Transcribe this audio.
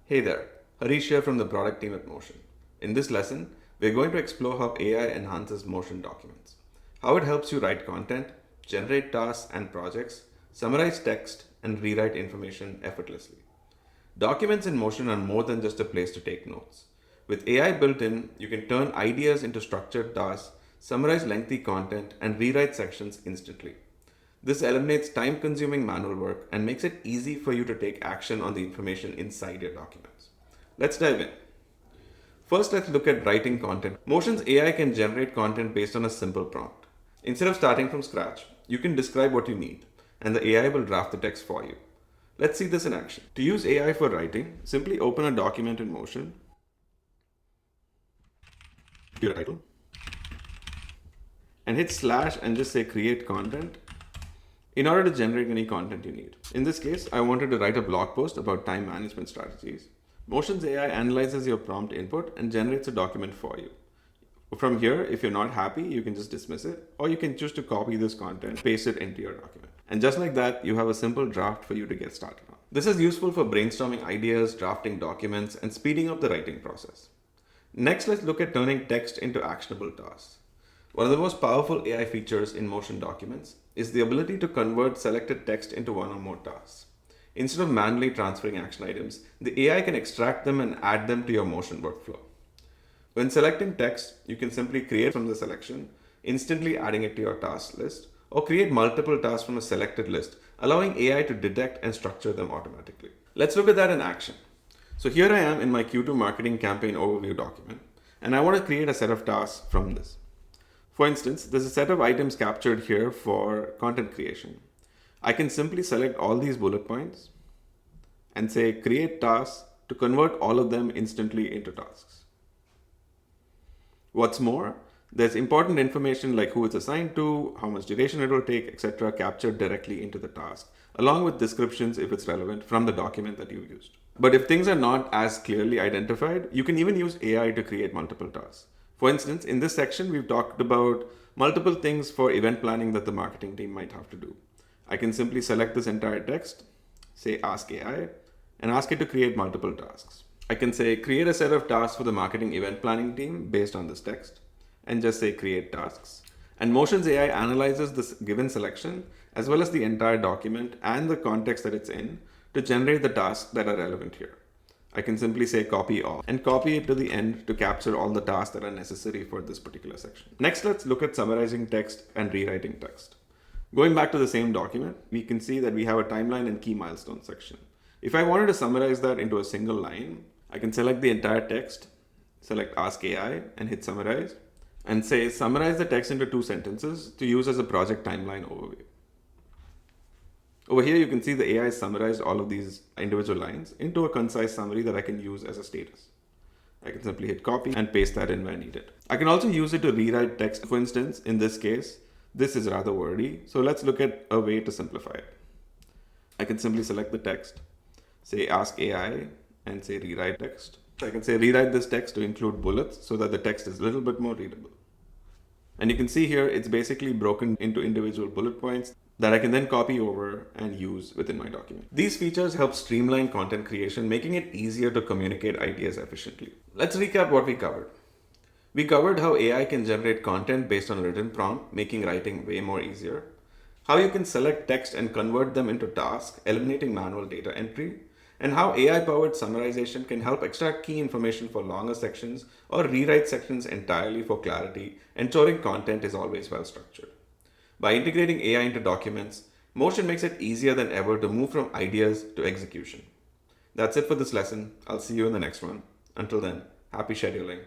Hey there, Harish here from the product team at Motion. In this lesson, we're going to explore how AI enhances Motion documents, how it helps you write content, generate tasks and projects, summarize text, and rewrite information effortlessly. Documents in Motion are more than just a place to take notes. With AI built in, you can turn ideas into structured tasks, summarize lengthy content, and rewrite sections instantly. This eliminates time consuming manual work and makes it easy for you to take action on the information inside your documents. Let's dive in. First, let's look at writing content. Motion's AI can generate content based on a simple prompt. Instead of starting from scratch, you can describe what you need, and the AI will draft the text for you. Let's see this in action. To use AI for writing, simply open a document in Motion, give a title, and hit slash and just say create content in order to generate any content you need. In this case, I wanted to write a blog post about time management strategies. Motion's AI analyzes your prompt input and generates a document for you. From here, if you're not happy, you can just dismiss it, or you can choose to copy this content, paste it into your document. And just like that, you have a simple draft for you to get started on. This is useful for brainstorming ideas, drafting documents, and speeding up the writing process. Next, let's look at turning text into actionable tasks. One of the most powerful AI features in Motion documents is the ability to convert selected text into one or more tasks. Instead of manually transferring action items, the AI can extract them and add them to your Motion workflow. When selecting text, you can simply create from the selection, instantly adding it to your task list, or create multiple tasks from a selected list, allowing AI to detect and structure them automatically. Let's look at that in action. So here I am in my Q2 marketing campaign overview document, and I want to create a set of tasks from this. For instance, there's a set of items captured here for content creation. I can simply select all these bullet points and say create tasks to convert all of them instantly into tasks. What's more, there's important information like who it's assigned to, how much duration it will take, etc. captured directly into the task, along with descriptions if it's relevant from the document that you used. But if things are not as clearly identified, you can even use AI to create multiple tasks. For instance, in this section, we've talked about multiple things for event planning that the marketing team might have to do. I can simply select this entire text, say ask AI, and ask it to create multiple tasks. I can say create a set of tasks for the marketing event planning team based on this text, and just say create tasks. And Motion's AI analyzes this given selection as well as the entire document and the context that it's in to generate the tasks that are relevant here. I can simply say copy all and copy it to the end to capture all the tasks that are necessary for this particular section. Next, let's look at summarizing text and rewriting text. Going back to the same document, we can see that we have a timeline and key milestone section. If I wanted to summarize that into a single line, I can select the entire text, select Ask AI and hit summarize, and say summarize the text into 2 sentences to use as a project timeline overview. Over here, you can see the AI summarized all of these individual lines into a concise summary that I can use as a status. I can simply hit copy and paste that in where needed. I can also use it to rewrite text. For instance, in this case, this is rather wordy, so let's look at a way to simplify it. I can simply select the text, say ask AI, and say rewrite text. So I can say rewrite this text to include bullets so that the text is a little bit more readable. And you can see here, it's basically broken into individual bullet points that I can then copy over and use within my document. These features help streamline content creation, making it easier to communicate ideas efficiently. Let's recap what we covered. We covered how AI can generate content based on a written prompt, making writing way more easier. How you can select text and convert them into tasks, eliminating manual data entry. And how AI-powered summarization can help extract key information for longer sections or rewrite sections entirely for clarity, ensuring content is always well structured. By integrating AI into documents, Motion makes it easier than ever to move from ideas to execution. That's it for this lesson. I'll see you in the next one. Until then, happy scheduling.